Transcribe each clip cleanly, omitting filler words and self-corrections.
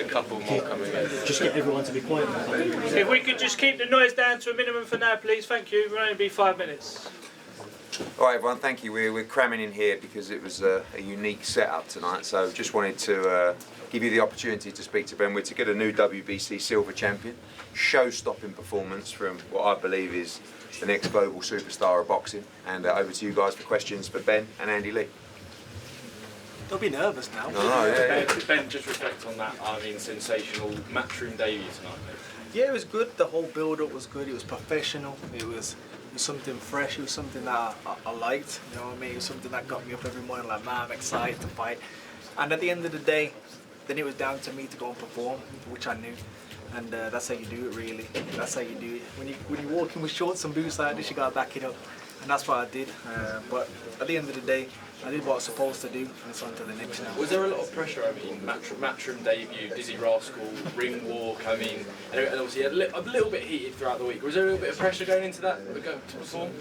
couple more coming in. Just get everyone to be quiet. If we could just keep the noise down to a minimum for now, please. Thank you. It will only be 5 minutes. All right, everyone, thank you. We're cramming in here because it was a unique setup tonight. So just wanted to give you the opportunity to speak to Ben Whittaker, the new WBC silver champion. Show-stopping performance from what I believe is the next global superstar of boxing. And over to you guys for questions for Ben and Andy Lee. Don't be nervous now. Ben, just reflect on that. I mean, sensational matchroom debut tonight, mate. Yeah, it was good. The whole build-up was good. It was professional. It was something fresh. It was something that I liked. You know what I mean? It was something that got me up every morning like, man, I'm excited to fight. And at the end of the day, then it was down to me to go and perform, which I knew. And that's how you do it, really. That's how you do it. When you walk in with shorts and boots like this, you gotta back it up. And that's what I did. But at the end of the day, I did what I was supposed to do, and it's on to the next now. Was there a lot of pressure? I mean, matchroom debut, Dizzy Rascal, ring walk. I mean, and obviously a little bit heated throughout the week. Was there a little bit of pressure going into that, going to perform?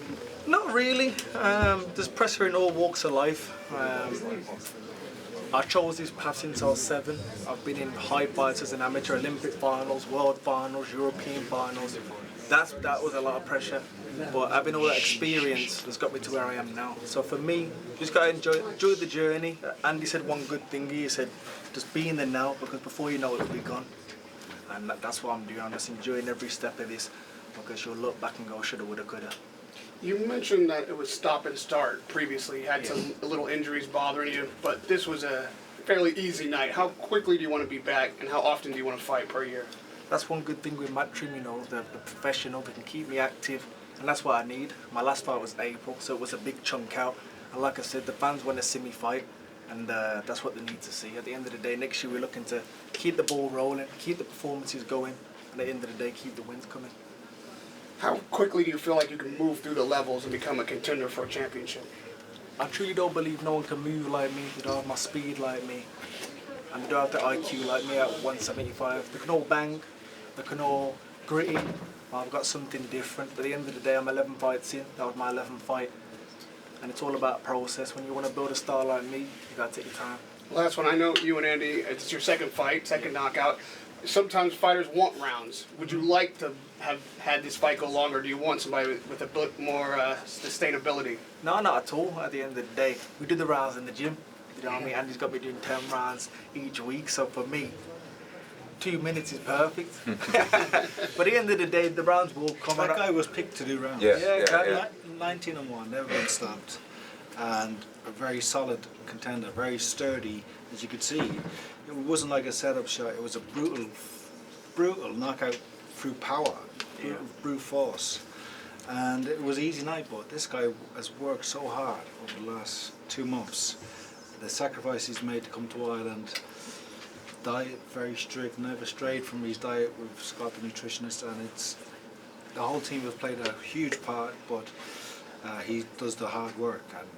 Not really. There's pressure in all walks of life. I chose this path since I was 7. I've been in high fights as an amateur, Olympic finals, world finals, European finals. That was a lot of pressure, but having all that experience has got me to where I am now. So for me, just gotta enjoy the journey. Andy said one good thing. He said, just be in the now, because before you know it, it'll be gone. And that's what I'm doing. I'm just enjoying every step of this, because you'll look back and go, shoulda, woulda, coulda. You mentioned that it was stop and start previously. You had some little injuries bothering you, but this was a fairly easy night. How quickly do you want to be back, and how often do you want to fight per year? That's one good thing with matchroom, you know, the professional, they can keep me active, and that's what I need. My last fight was April, so it was a big chunk out. And like I said, the fans want to see me fight, and that's what they need to see. At the end of the day, next year we're looking to keep the ball rolling, keep the performances going, and at the end of the day, keep the wins coming. How quickly do you feel like you can move through the levels and become a contender for a championship? I truly don't believe no one can move like me. They don't have my speed like me, and they don't have the IQ like me at 175. They can all bang, they can all gritty. I've got something different. At the end of the day, I'm 11 fights in. That was my 11th fight, and it's all about process. When you want to build a star like me, you gotta take your time. Last one, I know you and Andy, it's your second fight, second knockout. Sometimes fighters want rounds. Would you like to have had this fight go longer? Do you want somebody with a bit more sustainability? No, not at all. At the end of the day, we do the rounds in the gym. You know what I mean? Andy's got me doing 10 rounds each week. So for me, 2 minutes is perfect. But at the end of the day, the rounds will come. That guy was picked to do rounds. Yeah. 19-1, never been stopped, and a very solid contender, very sturdy, as you could see. It wasn't like a setup shot. It was a brutal knockout through power, brute force, and it was an easy night. But this guy has worked so hard over the last 2 months. The sacrifice he's made to come to Ireland. Diet very strict, never strayed from his diet. We've Scott the nutritionist, and it's the whole team have played a huge part. But he does the hard work, and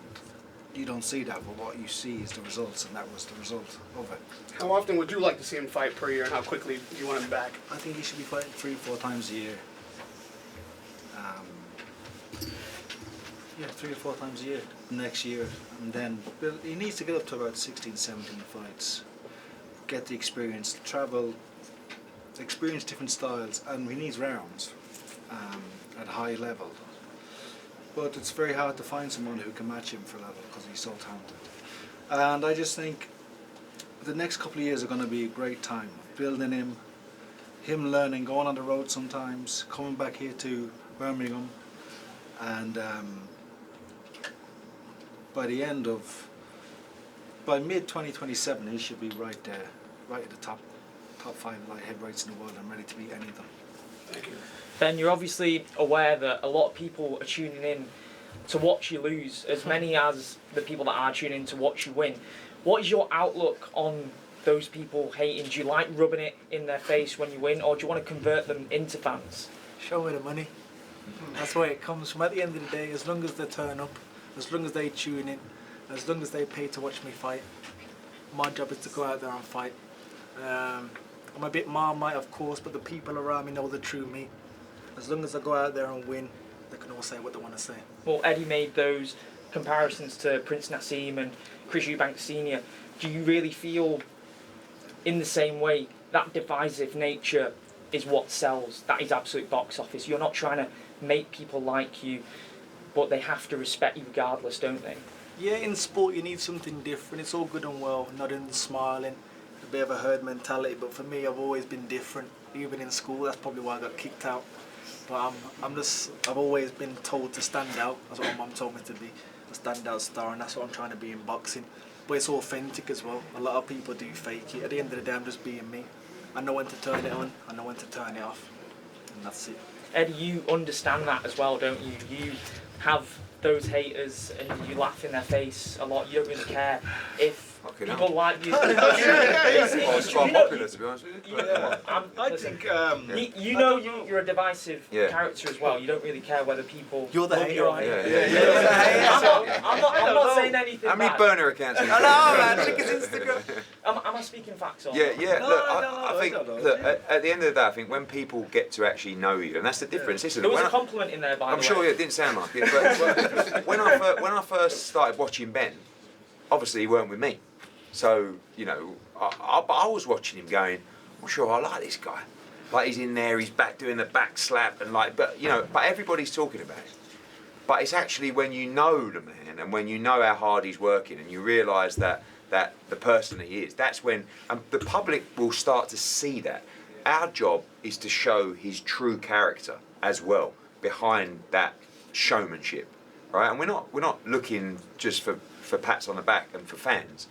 you don't see that, but what you see is the results, and that was the result of it. How often would you like to see him fight per year, and how quickly do you want him back? I think he should be fighting 3-4 times a year. 3 or 4 times a year next year, and then he needs to get up to about 16, 17 fights, get the experience, travel, experience different styles, and he needs rounds at a high level. But it's very hard to find someone who can match him for level because he's so talented. And I just think the next couple of years are going to be a great time, building him learning, going on the road sometimes, coming back here to Birmingham, and by mid-2027 he should be right there, right at the top 5 light heavyweights in the world, and ready to beat any of them. Thank you. Ben, you're obviously aware that a lot of people are tuning in to watch you lose, as many as the people that are tuning in to watch you win. What is your outlook on those people hating? Do you like rubbing it in their face when you win, or do you want to convert them into fans? Show me the money. That's where it comes from. At the end of the day, as long as they turn up, as long as they tune in, as long as they pay to watch me fight, my job is to go out there and fight. I'm a bit Marmite, of course, but the people around me know the true me. As long as I go out there and win, they can all say what they want to say. Well, Eddie made those comparisons to Prince Nassim and Chris Eubanks Sr. Do you really feel in the same way that divisive nature is what sells. That is absolute box office. You're not trying to make people like you, but they have to respect you regardless, don't they? Yeah, in sport you need something different. It's all good and well, nodding and smiling, a bit of a herd mentality, but for me I've always been different. Even in school, that's probably why I got kicked out. But I've always been told to stand out. That's what my mum told me to be, a standout star, and that's what I'm trying to be in boxing. But it's authentic as well. A lot of people do fake it. At the end of the day, I'm just being me. I know when to turn it on, I know when to turn it off, and that's it. Eddie, you understand that as well, don't you? You have those haters and you laugh in their face a lot. You don't really care if people like you. It's quite popular, to be honest with you. I think you know you're a divisive character as well. You don't really care whether people. You're the love hater, you or right? hate. I'm not saying anything. How many bad. burner accounts? I know, man. Check his Instagram. Am I speaking facts or Yeah, not? yeah. No, Look, no, I think I don't know. look, at the end of the day, I think when people get to actually know you, and that's the difference, isn't it? There was When a compliment in there, by the way. I'm sure it didn't sound like it, but when I first started watching Ben, obviously he weren't with me, so you know, I was watching him going, I'm sure I like this guy, like he's in there, he's back doing the back slap and like, but you know, but everybody's talking about it. But it's actually when you know the man and when you know how hard he's working and you realise that the person that he is, that's when the public will start to see that. Our job is to show his true character as well behind that showmanship, right? And we're not looking just for pats on the back and for fans,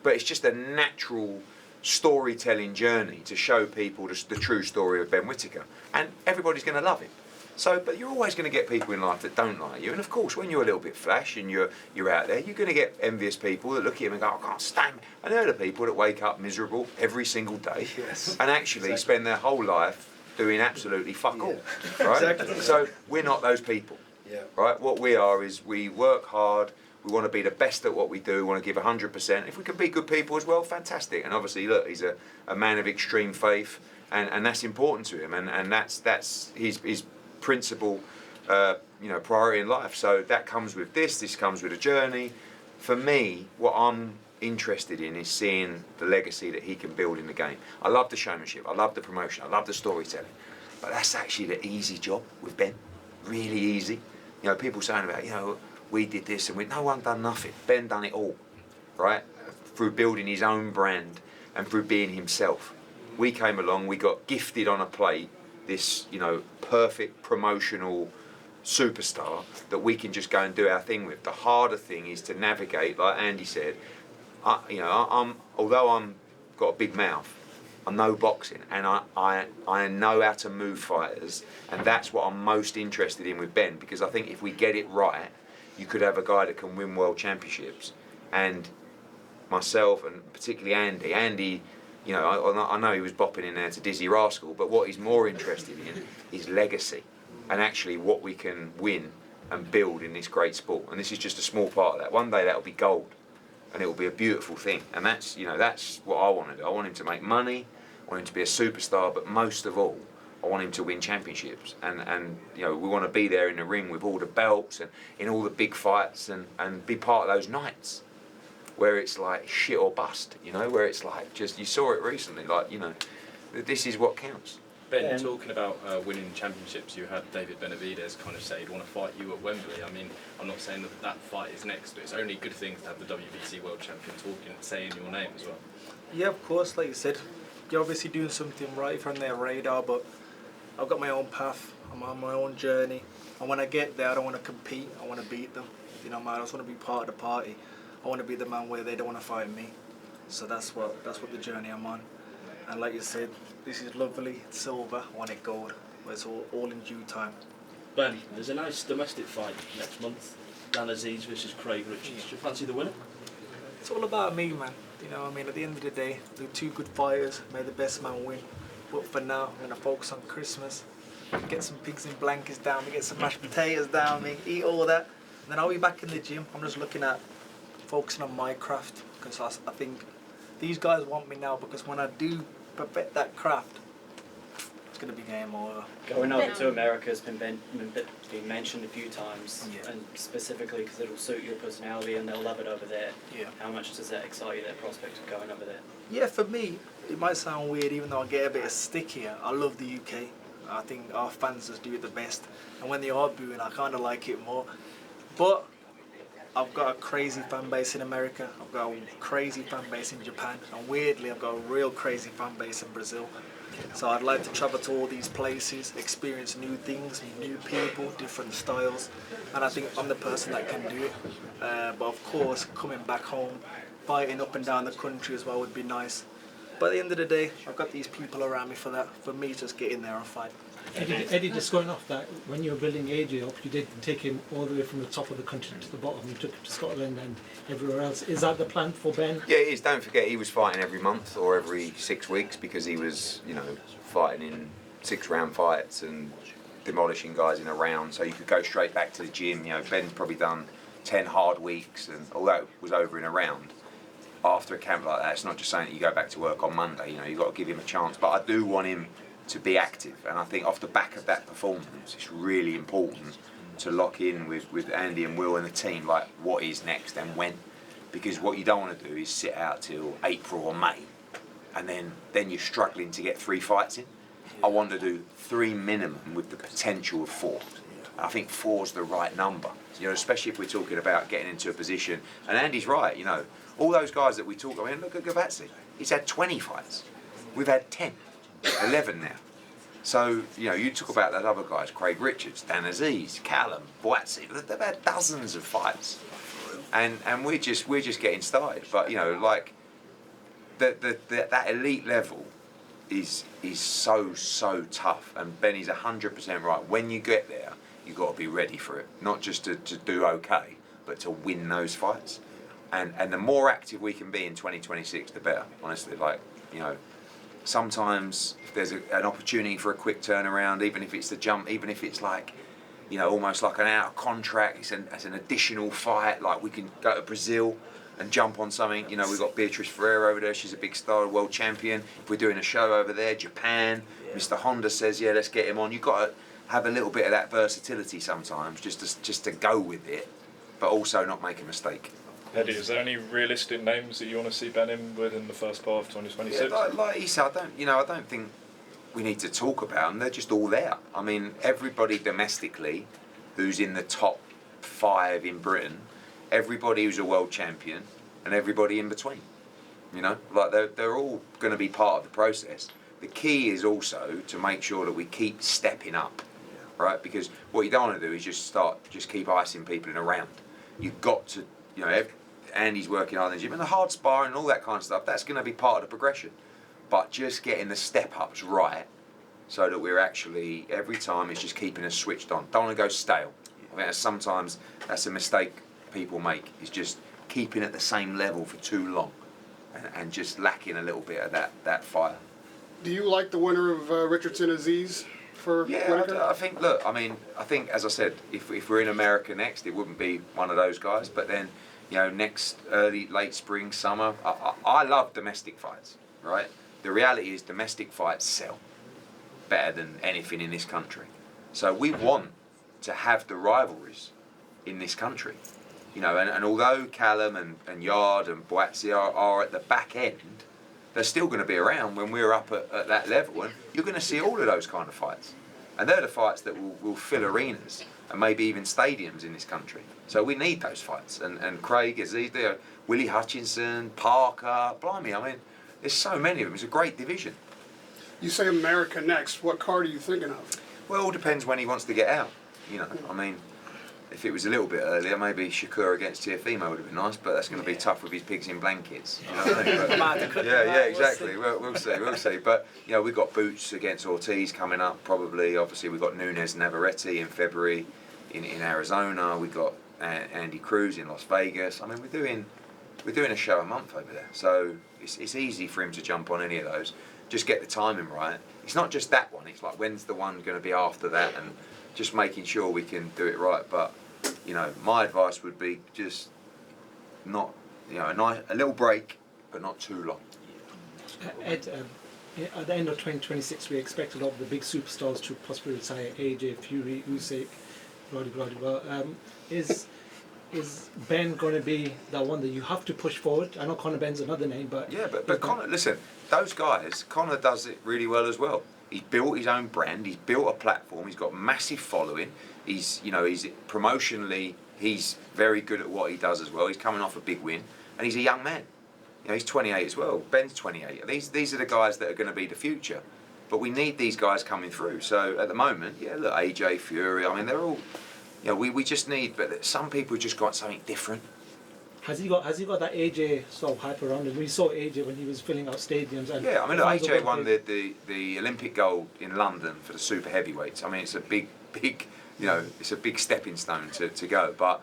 but it's just a natural storytelling journey to show people the true story of Ben Whittaker, and everybody's going to love it. So, but you're always going to get people in life that don't like you, and of course, when you're a little bit flash and you're out there, you're going to get envious people that look at him and go, "I can't stand it." And they're the people that wake up miserable every single day, and actually spend their whole life doing absolutely fuck all, right? Exactly. So we're not those people, right? What we are is we work hard. We want to be the best at what we do. We want to give 100%. If we can be good people as well, fantastic. And obviously, look, he's a man of extreme faith, and that's important to him, and that's his principal priority in life. So that comes with this comes with a journey. For me, what I'm interested in is seeing the legacy that he can build in the game. I love the showmanship, I love the promotion, I love the storytelling, but that's actually the easy job with Ben, really easy. You know, people saying about, you know, we did this and no one done nothing. Ben done it all, right? Through building his own brand and through being himself. We came along, we got gifted on a plate this, you know, perfect promotional superstar that we can just go and do our thing with. The harder thing is to navigate, like Andy said. Although I'm got a big mouth, I know boxing and I know how to move fighters, and that's what I'm most interested in with Ben, because I think if we get it right, you could have a guy that can win world championships. And myself and particularly Andy. You know, I know he was bopping in there to Dizzy Rascal, but what he's more interested in is legacy and actually what we can win and build in this great sport. And this is just a small part of that. One day that'll be gold, and it will be a beautiful thing. And that's what I want to do. I want him to make money. I want him to be a superstar, but most of all, I want him to win championships. And you know, we want to be there in the ring with all the belts and in all the big fights and be part of those nights where it's like shit or bust, you know, where it's like just, you saw it recently, like, you know, this is what counts. Ben, talking about winning championships, you had David Benavidez kind of say he'd want to fight you at Wembley. I mean, I'm not saying that fight is next, but it's only good things to have the WBC World Champion saying your name as well. Yeah, of course, like you said, you're obviously doing something right from their radar, but I've got my own path, I'm on my own journey, and when I get there, I don't want to compete, I want to beat them. You know, man, I just want to be part of the party. I want to be the man where they don't want to fight me. So that's what the journey I'm on. And like you said, this is lovely, it's silver, I want it gold, but it's all in due time. Ben, there's a nice domestic fight next month, Dan Aziz versus Craig Richards. Do you fancy the winner? It's all about me, man. You know what I mean? At the end of the day, they're two good fighters, may the best man win. But for now, I'm going to focus on Christmas, get some pigs in blankets down me, get some mashed potatoes down me, eat all that. And then I'll be back in the gym. I'm just looking at focusing on my craft, because I think these guys want me now, because when I do perfect that craft, it's going to be game over. Going over to America has been mentioned a few times, Yeah. and specifically because it'll suit your personality and they'll love it over there. Yeah. How much does that excite you, that prospect of going over there? Yeah, for me, it might sound weird, even though I get a bit of stick here. I love the UK. I think our fans just do it the best. And when they are booing, I kind of like it more. But I've got a crazy fan base in America. I've got a crazy fan base in Japan. And weirdly, I've got a real crazy fan base in Brazil. So I'd like to travel to all these places, experience new things, new people, different styles. And I think I'm the person that can do it. But of course, coming back home, fighting up and down the country as well would be nice. But at the end of the day, I've got these people around me for that. For me to just get in there and fight. Eddie, just going off that, when you were building AJ up, you did take him all the way from the top of the country to the bottom. You took him to Scotland and everywhere else. Is that the plan for Ben? Yeah, it is. Don't forget, he was fighting every month or every 6 weeks because he was, fighting in 6-round fights and demolishing guys in a round. So you could go straight back to the gym. Ben's probably done 10 hard weeks, and although it was over in a round, after a camp like that, it's not just saying that you go back to work on Monday. You've got to give him a chance. But I do want him to be active, and I think off the back of that performance, it's really important to lock in with Andy and Will and the team, like what is next and when, because what you don't want to do is sit out till April or May, and then you're struggling to get 3 fights in. I want to do 3 minimum with the potential of 4. I think 4's the right number, especially if we're talking about getting into a position. And Andy's right, all those guys that we talk about. Look at Gavazi. He's had 20 fights. We've had 10, 11 now. So, you talk about those other guys, Craig Richards, Dan Aziz, Callum, Boatsi. They've had dozens of fights. And we're just getting started. But, that elite level is so tough. And Benny's 100% right. When you get there, you've got to be ready for it. Not just to do okay, but to win those fights. And the more active we can be in 2026, the better, honestly. Sometimes if there's an opportunity for a quick turnaround, even if it's the jump, even if it's almost like an out of contract, it's an additional fight, like we can go to Brazil and jump on something. We've got Beatrice Ferreira over there, she's a big star, world champion. If we're doing a show over there, Japan, Mr. Honda says, yeah, let's get him on. You've got to have a little bit of that versatility sometimes, just to go with it, but also not make a mistake. Eddie, is there any realistic names that you want to see Ben in within the first part of 2026? Yeah, like he said, I don't think we need to talk about them. They're just all there. I mean, everybody domestically who's in the top 5 in Britain, everybody who's a world champion, and everybody in between. They're all going to be part of the process. The key is also to make sure that we keep stepping up, right? Because what you don't want to do is just keep icing people in a round. You've got to, Andy's working hard in the gym, and the hard sparring and all that kind of stuff, that's going to be part of the progression. But just getting the step-ups right so that we're actually, every time, it's just keeping us switched on. Don't want to go stale. I think sometimes that's a mistake people make, is just keeping at the same level for too long and just lacking a little bit of that fire. Do you like the winner of Richardson Aziz for Whittaker? I think, as I said, if we're in America next, it wouldn't be one of those guys. But then, next late spring, summer, I love domestic fights, right? The reality is domestic fights sell better than anything in this country. So we want to have the rivalries in this country. And although Callum and Yard and Boatsi are at the back end, they're still going to be around when we're up at that level, and you're going to see all of those kind of fights. And they're the fights that will fill arenas and maybe even stadiums in this country. So we need those fights. And Craig, Aziz, Willie Hutchinson, Parker, blimey, there's so many of them. It's a great division. You say America next. What card are you thinking of? Well, it all depends when he wants to get out. If it was a little bit earlier, maybe Shakur against Teofimo would have been nice, but that's going to be tough with his pigs in blankets. Yeah, exactly. We'll see. But we've got Boots against Ortiz coming up. Probably, obviously, we've got Nunes Navarrete in February in Arizona. We've got Andy Cruz in Las Vegas. We're doing a show a month over there, so it's easy for him to jump on any of those. Just get the timing right. It's not just that one. It's like, when's the one going to be after that, and just making sure we can do it right. But my advice would be just not, a little break, but not too long. Ed, at the end of 2026, we expect a lot of the big superstars to possibly retire. AJ, Fury, Usyk, blah blah blah. Is Ben going to be the one that you have to push forward? I know Conor Ben's another name, but Conor, listen, those guys, Conor does it really well as well. He's built his own brand. He's built a platform. He's got massive following. He's promotionally, he's very good at what he does as well. He's coming off a big win, and he's a young man. He's 28 as well. Ben's 28. These are the guys that are going to be the future. But we need these guys coming through. So at the moment, yeah, look, AJ, Fury. I mean, they're all. We just need. But some people just got something different. Has he got that AJ sort of hype around him? We saw AJ when he was filling out stadiums. And yeah, I mean, look, AJ won the Olympic gold in London for the super heavyweights. I mean, it's a big, it's a big stepping stone to go. But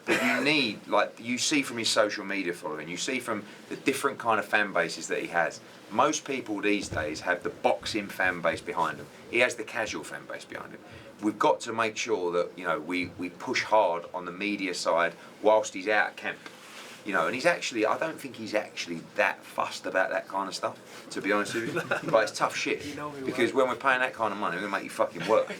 you need, like you see from his social media following, you see from the different kind of fan bases that he has. Most people these days have the boxing fan base behind them. He has the casual fan base behind him. We've got to make sure that we push hard on the media side whilst he's out of camp. And he's actually, I don't think he's actually that fussed about that kind of stuff, to be honest with you. But it's tough shit, because when we're paying that kind of money, we're going to make you fucking work.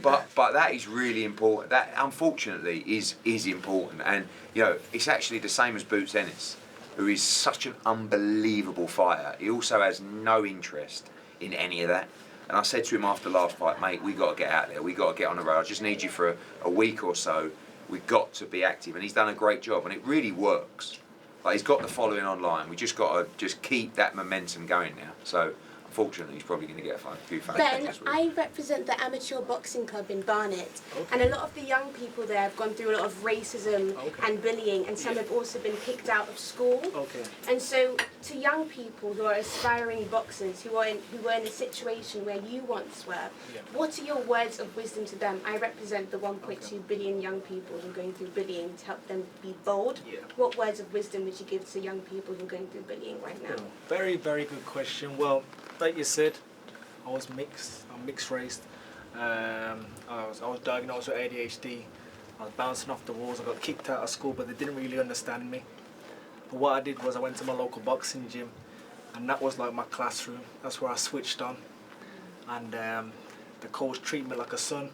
but that is really important. That, unfortunately, is important. And, it's actually the same as Boots Ennis, who is such an unbelievable fighter. He also has no interest in any of that. And I said to him after the last fight, mate, we got to get out there. We got to get on the road. I just need you for a week or so. We've got to be active, and he's done a great job, and it really works. Like, he's got the following online. We just got to keep that momentum going now. So, unfortunately, he's probably going to get a few fans. Ben, I represent the amateur boxing club in Barnet, and a lot of the young people there have gone through a lot of racism and bullying, and some have also been kicked out of school. And so, to young people who are aspiring boxers, who were in a situation where you once were, what are your words of wisdom to them? I represent the 1.2 billion young people who are going through bullying to help them be bold. What words of wisdom would you give to young people who are going through bullying right now? Very, very good question. Well, like you said, I was mixed. I'm mixed raced. I was diagnosed with ADHD. I was bouncing off the walls. I got kicked out of school, but they didn't really understand me. But what I did was I went to my local boxing gym, and that was like my classroom. That's where I switched on, and the coach treated me like a son.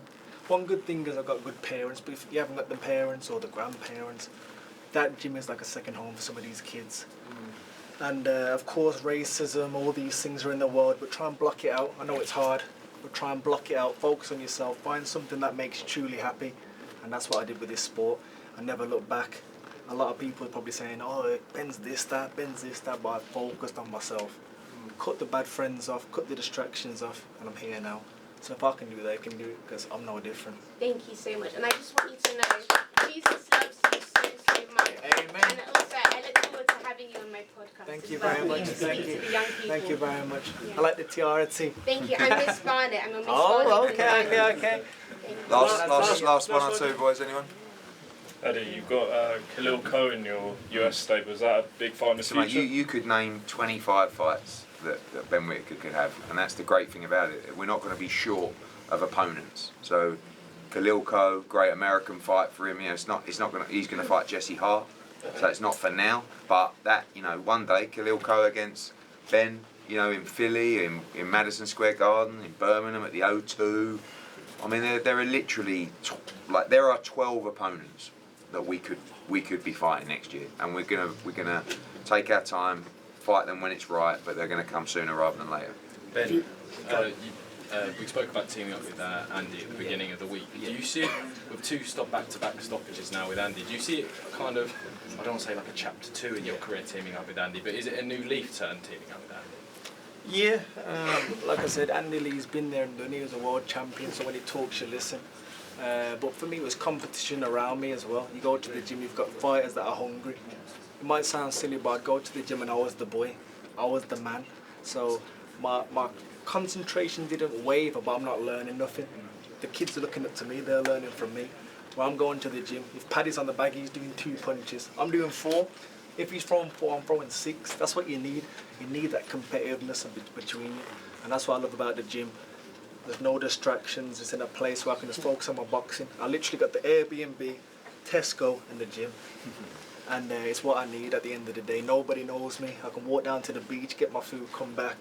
One good thing is I got good parents, but if you haven't got the parents or the grandparents, that gym is like a second home for some of these kids. And of course, racism, all these things are in the world, but try and block it out. I know it's hard, but try and block it out. Focus on yourself. Find something that makes you truly happy. And that's what I did with this sport. I never looked back. A lot of people are probably saying, oh, Ben's this, that, but I focused on myself. Cut the bad friends off, cut the distractions off, and I'm here now. So if I can do that, I can do it, because I'm no different. Thank you so much. And I just want you to know, Jesus loves you so much. Amen. And also, I look forward to having you on my podcast. Thank you very much. Thank you. To the young people. Thank you very much. Yeah. I like the tiara too. Thank you. I'm Miss Barnet. I'm a Miss Barnet. Oh, okay. Last one or two, boys, anyone? Eddie, you've got Khalil Coe in your US stable. Is that a big fight in the So, future? mate, you could name 25 fights that Ben Whittaker could have, and that's the great thing about it. We're not going to be short of opponents. So Khalil Coe, great American fight for him. He's going to fight Jesse Hart. So it's not for now, but that, one day Khalil Coe against Ben, in Philly, in Madison Square Garden, in Birmingham at the O2. I mean, there are literally there are 12 opponents that we could be fighting next year, and we're gonna take our time, fight them when it's right, but they're gonna come sooner rather than later. Ben, we spoke about teaming up with Andy at the beginning of the week. Do you see it with two back-to-back stoppages now with Andy? Do you see it kind of, I don't want to say like a chapter 2 in your career teaming up with Andy, but is it a new leaf turn teaming up with Andy? Yeah, like I said, Andy Lee's been there and done. He was a world champion, so when he talks, you listen. But for me, it was competition around me as well. You go to the gym, you've got fighters that are hungry. It might sound silly, but I'd go to the gym and I was the boy. I was the man. So my concentration didn't waver, but I'm not learning nothing. The kids are looking up to me, they're learning from me. Well, I'm going to the gym. If Paddy's on the bag, he's doing 2 punches. I'm doing 4. If he's throwing 4, I'm throwing 6. That's what you need. You need that competitiveness between you. And that's what I love about the gym. There's no distractions. It's in a place where I can just focus on my boxing. I literally got the Airbnb, Tesco, and the gym. And it's what I need at the end of the day. Nobody knows me. I can walk down to the beach, get my food, come back.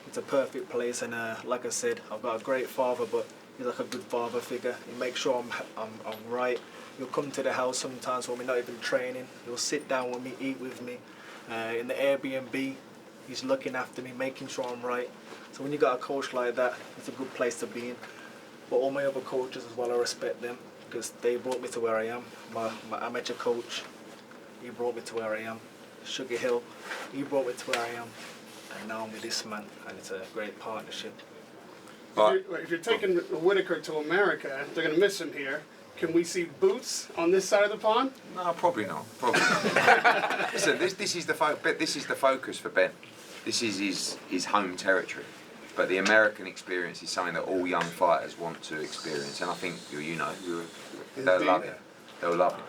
It's a perfect place. And like I said, I've got a great father, but he's like a good father figure. He makes sure I'm right. He'll come to the house sometimes when we're not even training. He'll sit down with me, eat with me. In the Airbnb, He's looking after me, making sure I'm right. So when you got a coach like that, it's a good place to be in. But all my other coaches as well, I respect them because they brought me to where I am. My amateur coach, he brought me to where I am. Sugar Hill, he brought me to where I am. And now I'm with this man, and it's a great partnership. If you're taking Whittaker to America, they're going to miss him here. Can we see boots on this side of the pond? No, probably not. Probably not. Listen, this is the focus for Ben. This is his home territory. But the American experience is something that all young fighters want to experience, and I think they'll love it. They'll love it.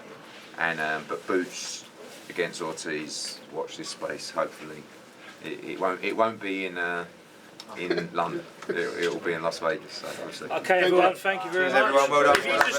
And but boots against Ortiz, watch this space. Hopefully, it won't be in London. It'll be in Las Vegas. So we'll see. Okay, everyone. Thank you very much. Everyone, well done. If you just